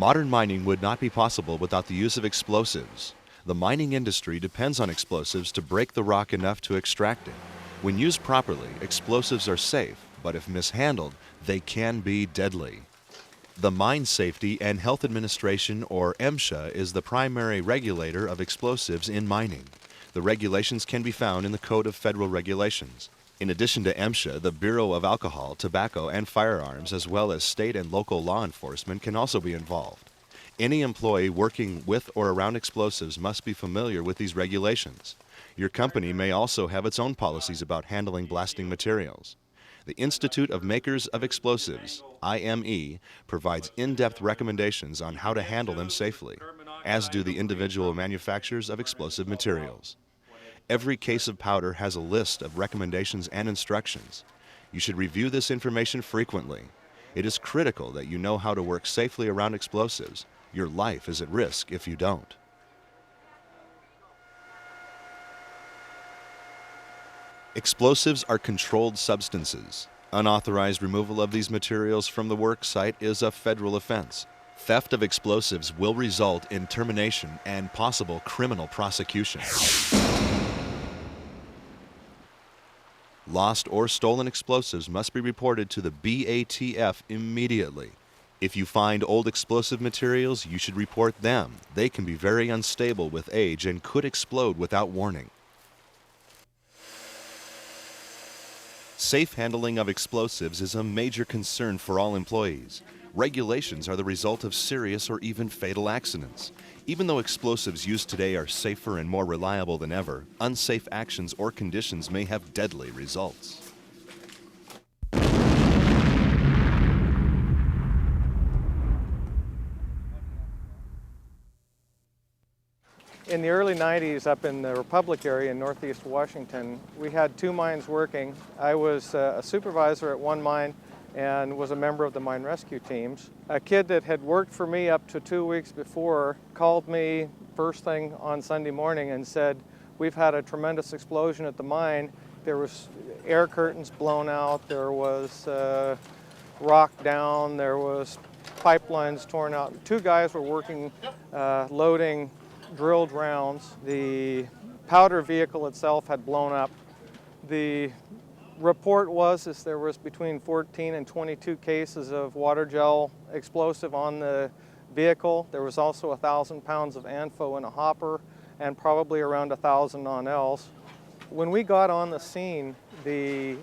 Modern mining would not be possible without the use of explosives. The mining industry depends on explosives to break the rock enough to extract it. When used properly, explosives are safe, but if mishandled, they can be deadly. The Mine Safety and Health Administration, or MSHA, is the primary regulator of explosives in mining. The regulations can be found in the Code of Federal Regulations. In addition to MSHA, the Bureau of Alcohol, Tobacco, and Firearms, as well as state and local law enforcement, can also be involved. Any employee working with or around explosives must be familiar with these regulations. Your company may also have its own policies about handling blasting materials. The Institute of Makers of Explosives, IME, provides in-depth recommendations on how to handle them safely, as do the individual manufacturers of explosive materials. Every case of powder has a list of recommendations and instructions. You should review this information frequently. It is critical that you know how to work safely around explosives. Your life is at risk if you don't. Explosives are controlled substances. Unauthorized removal of these materials from the work site is a federal offense. Theft of explosives will result in termination and possible criminal prosecution. Lost or stolen explosives must be reported to the BATF immediately. If you find old explosive materials, you should report them. They can be very unstable with age and could explode without warning. Safe handling of explosives is a major concern for all employees. Regulations are the result of serious or even fatal accidents. Even though explosives used today are safer and more reliable than ever, unsafe actions or conditions may have deadly results. In the early 90s, up in the Republic area in northeast Washington, we had 2 mines working. I was a supervisor at one mine and was a member of the mine rescue teams. A kid that had worked for me up to 2 weeks before called me first thing on Sunday morning and said, "We've had a tremendous explosion at the mine. There was air curtains blown out, there was rock down, there was pipelines torn out." 2 guys were working loading drilled rounds. The powder vehicle itself had blown up. The report was there was between 14 and 22 cases of water gel explosive on the vehicle. There was also 1,000 pounds of ANFO in a hopper and probably around 1,000 non-Ls. When we got on the scene, the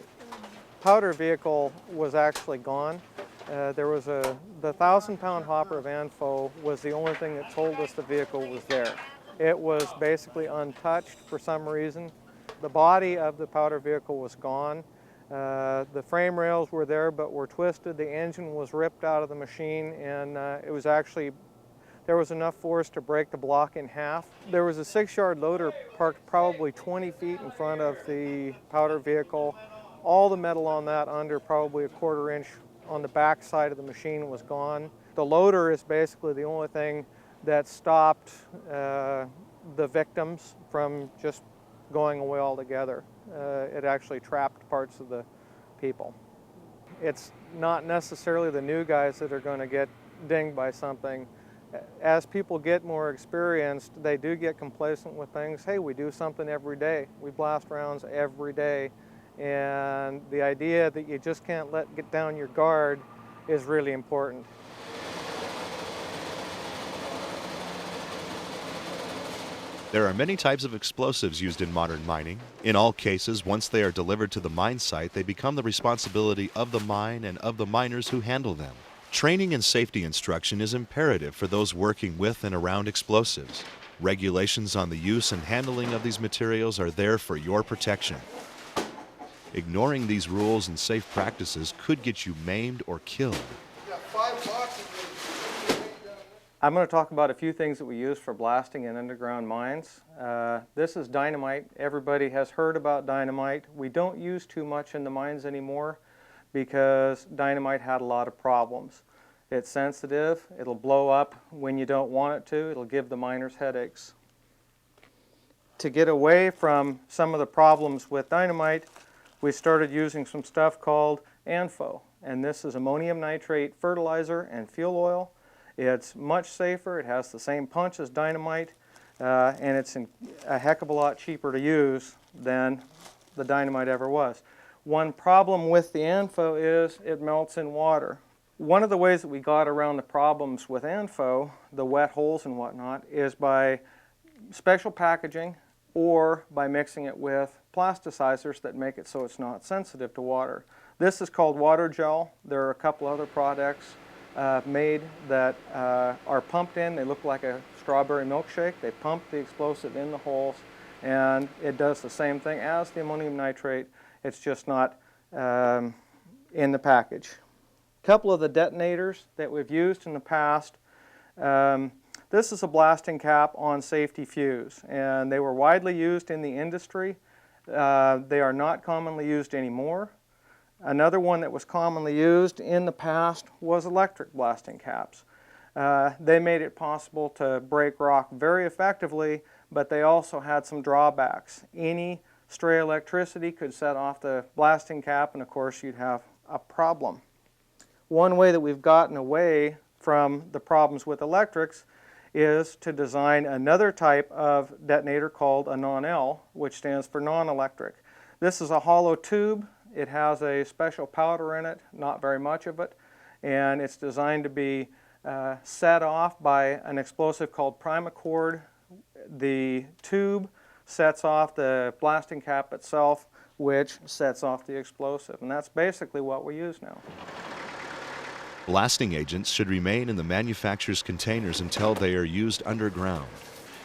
powder vehicle was actually gone. The 1,000-pound hopper of ANFO was the only thing that told us the vehicle was there. It was basically untouched for some reason. The body of the powder vehicle was gone. The frame rails were there but were twisted. The engine was ripped out of the machine, and there was enough force to break the block in half. There was a 6-yard loader parked probably 20 feet in front of the powder vehicle. All the metal on that under probably a 1/4 inch on the back side of the machine was gone. The loader is basically the only thing that stopped the victims from just going away altogether. It actually trapped parts of the people. It's not necessarily the new guys that are going to get dinged by something. As people get more experienced, they do get complacent with things. Hey, we do something every day. We blast rounds every day. And the idea that you just can't get down your guard is really important. There are many types of explosives used in modern mining. In all cases, once they are delivered to the mine site, they become the responsibility of the mine and of the miners who handle them. Training and safety instruction is imperative for those working with and around explosives. Regulations on the use and handling of these materials are there for your protection. Ignoring these rules and safe practices could get you maimed or killed. I'm going to talk about a few things that we use for blasting in underground mines. This is dynamite. Everybody has heard about dynamite. We don't use too much in the mines anymore because dynamite had a lot of problems. It's sensitive. It'll blow up when you don't want it to. It'll give the miners headaches. To get away from some of the problems with dynamite, we started using some stuff called ANFO, and this is ammonium nitrate fertilizer and fuel oil. It's much safer, it has the same punch as dynamite, and it's a heck of a lot cheaper to use than the dynamite ever was. One problem with the ANFO is it melts in water. One of the ways that we got around the problems with ANFO, the wet holes and whatnot, is by special packaging or by mixing it with plasticizers that make it so it's not sensitive to water. This is called water gel. There are a couple other products made that are pumped in. They look like a strawberry milkshake. They pump the explosive in the holes, and it does the same thing as the ammonium nitrate. It's just not in the package. A couple of the detonators that we've used in the past. This is a blasting cap on safety fuse, and they were widely used in the industry. They are not commonly used anymore. Another one that was commonly used in the past was electric blasting caps. They made it possible to break rock very effectively, but they also had some drawbacks. Any stray electricity could set off the blasting cap, and of course you'd have a problem. One way that we've gotten away from the problems with electrics is to design another type of detonator called a non-L, which stands for non-electric. This is a hollow tube. It has a special powder in it, not very much of it, and it's designed to be set off by an explosive called primacord. The tube sets off the blasting cap itself, which sets off the explosive, and that's basically what we use now. Blasting agents should remain in the manufacturer's containers until they are used underground.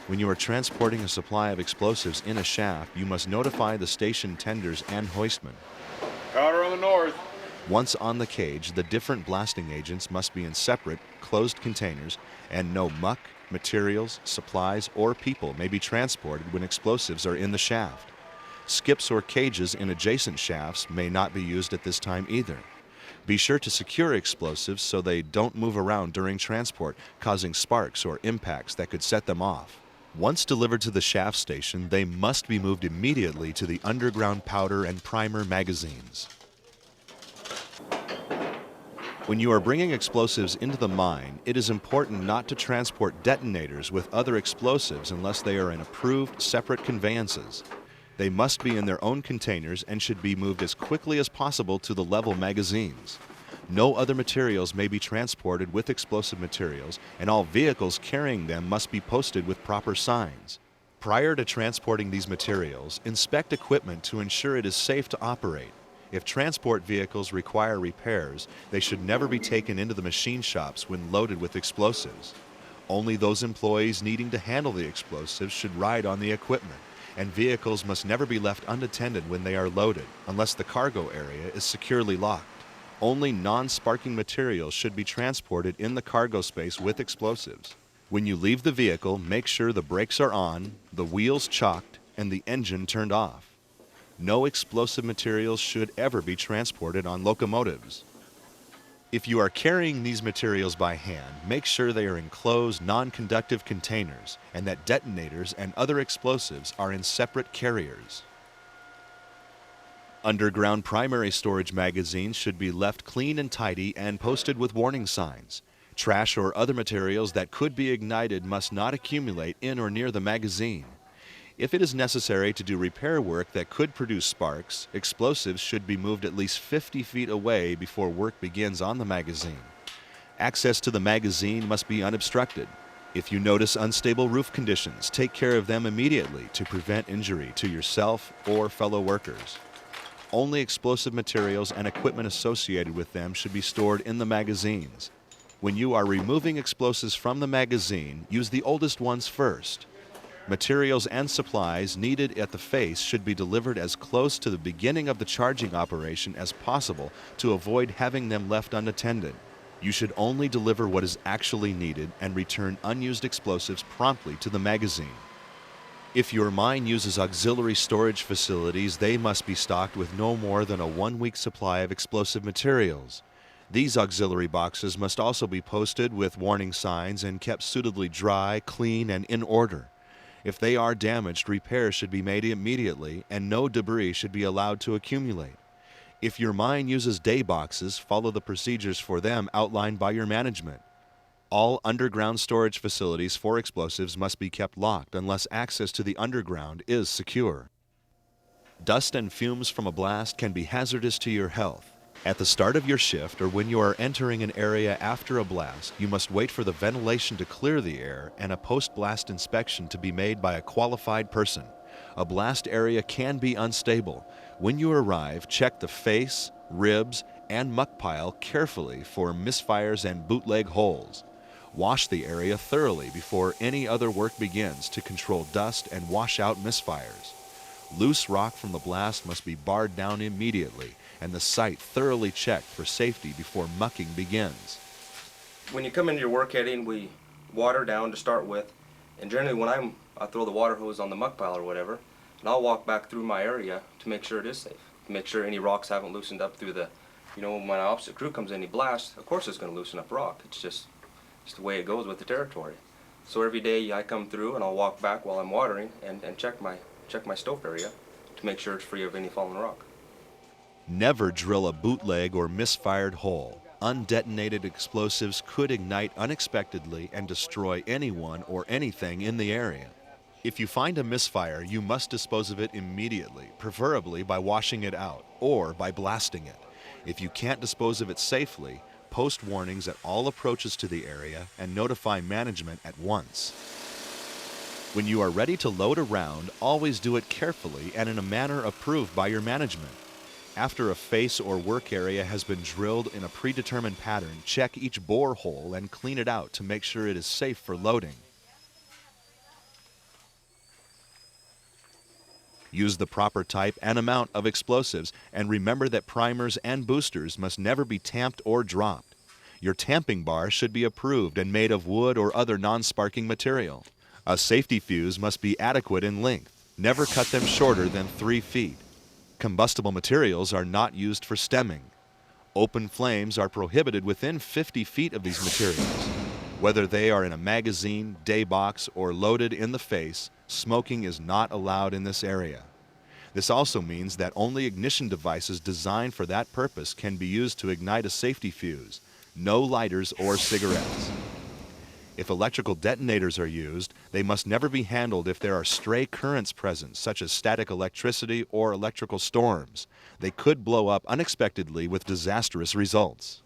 When you are transporting a supply of explosives in a shaft, you must notify the station tenders and hoistmen. Powder on the north. Once on the cage, the different blasting agents must be in separate, closed containers, and no muck, materials, supplies, or people may be transported when explosives are in the shaft. Skips or cages in adjacent shafts may not be used at this time either. Be sure to secure explosives so they don't move around during transport, causing sparks or impacts that could set them off. Once delivered to the shaft station, they must be moved immediately to the underground powder and primer magazines. When you are bringing explosives into the mine, it is important not to transport detonators with other explosives unless they are in approved separate conveyances. They must be in their own containers and should be moved as quickly as possible to the level magazines. No other materials may be transported with explosive materials, and all vehicles carrying them must be posted with proper signs. Prior to transporting these materials, inspect equipment to ensure it is safe to operate. If transport vehicles require repairs, they should never be taken into the machine shops when loaded with explosives. Only those employees needing to handle the explosives should ride on the equipment, and vehicles must never be left unattended when they are loaded, unless the cargo area is securely locked. Only non-sparking materials should be transported in the cargo space with explosives. When you leave the vehicle, make sure the brakes are on, the wheels chocked, and the engine turned off. No explosive materials should ever be transported on locomotives. If you are carrying these materials by hand, make sure they are in closed, non-conductive containers and that detonators and other explosives are in separate carriers. Underground primary storage magazines should be left clean and tidy and posted with warning signs. Trash or other materials that could be ignited must not accumulate in or near the magazine. If it is necessary to do repair work that could produce sparks, explosives should be moved at least 50 feet away before work begins on the magazine. Access to the magazine must be unobstructed. If you notice unstable roof conditions, take care of them immediately to prevent injury to yourself or fellow workers. Only explosive materials and equipment associated with them should be stored in the magazines. When you are removing explosives from the magazine, use the oldest ones first. Materials and supplies needed at the face should be delivered as close to the beginning of the charging operation as possible to avoid having them left unattended. You should only deliver what is actually needed and return unused explosives promptly to the magazine. If your mine uses auxiliary storage facilities, they must be stocked with no more than a 1-week supply of explosive materials. These auxiliary boxes must also be posted with warning signs and kept suitably dry, clean, and in order. If they are damaged, repairs should be made immediately and no debris should be allowed to accumulate. If your mine uses day boxes, follow the procedures for them outlined by your management. All underground storage facilities for explosives must be kept locked unless access to the underground is secure. Dust and fumes from a blast can be hazardous to your health. At the start of your shift or when you are entering an area after a blast, you must wait for the ventilation to clear the air and a post-blast inspection to be made by a qualified person. A blast area can be unstable. When you arrive, check the face, ribs, and muck pile carefully for misfires and bootleg holes. Wash the area thoroughly before any other work begins to control dust and wash out misfires. Loose rock from the blast must be barred down immediately and the site thoroughly checked for safety before mucking begins. When you come into your work heading, we water down to start with, and generally when I throw the water hose on the muck pile or whatever, and I'll walk back through my area to make sure it is safe, to make sure any rocks haven't loosened up through the, when my opposite crew comes in, he blasts, of course it's going to loosen up rock. It's just the way it goes with the territory. So every day I come through and I'll walk back while I'm watering and check my stope area to make sure it's free of any fallen rock. Never drill a bootleg or misfired hole. Undetonated explosives could ignite unexpectedly and destroy anyone or anything in the area. If you find a misfire, you must dispose of it immediately, preferably by washing it out or by blasting it. If you can't dispose of it safely, post warnings at all approaches to the area and notify management at once. When you are ready to load a round, always do it carefully and in a manner approved by your management. After a face or work area has been drilled in a predetermined pattern, check each bore hole and clean it out to make sure it is safe for loading. Use the proper type and amount of explosives, and remember that primers and boosters must never be tamped or dropped. Your tamping bar should be approved and made of wood or other non-sparking material. A safety fuse must be adequate in length. Never cut them shorter than 3 feet. Combustible materials are not used for stemming. Open flames are prohibited within 50 feet of these materials. Whether they are in a magazine, day box, or loaded in the face, smoking is not allowed in this area. This also means that only ignition devices designed for that purpose can be used to ignite a safety fuse. No lighters or cigarettes. If electrical detonators are used, they must never be handled if there are stray currents present, such as static electricity or electrical storms. They could blow up unexpectedly with disastrous results.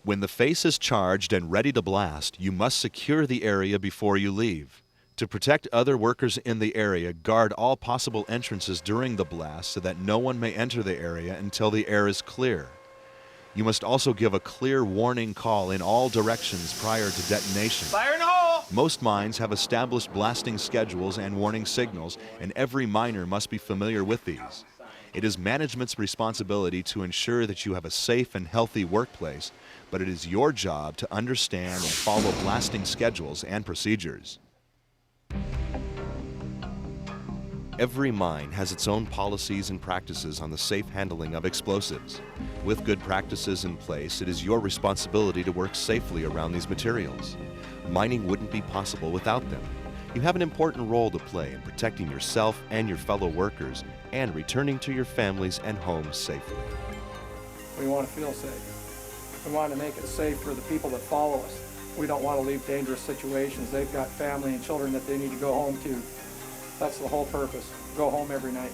When the face is charged and ready to blast, you must secure the area before you leave. To protect other workers in the area, guard all possible entrances during the blast so that no one may enter the area until the air is clear. You must also give a clear warning call in all directions prior to detonation. Fire in the hole! Most mines have established blasting schedules and warning signals, and every miner must be familiar with these. It is management's responsibility to ensure that you have a safe and healthy workplace, but it is your job to understand and follow blasting schedules and procedures. Every mine has its own policies and practices on the safe handling of explosives. With good practices in place, it is your responsibility to work safely around these materials. Mining wouldn't be possible without them. You have an important role to play in protecting yourself and your fellow workers and returning to your families and homes safely. We want to feel safe. We want to make it safe for the people that follow us. We don't want to leave dangerous situations. They've got family and children that they need to go home to. That's the whole purpose. Go home every night.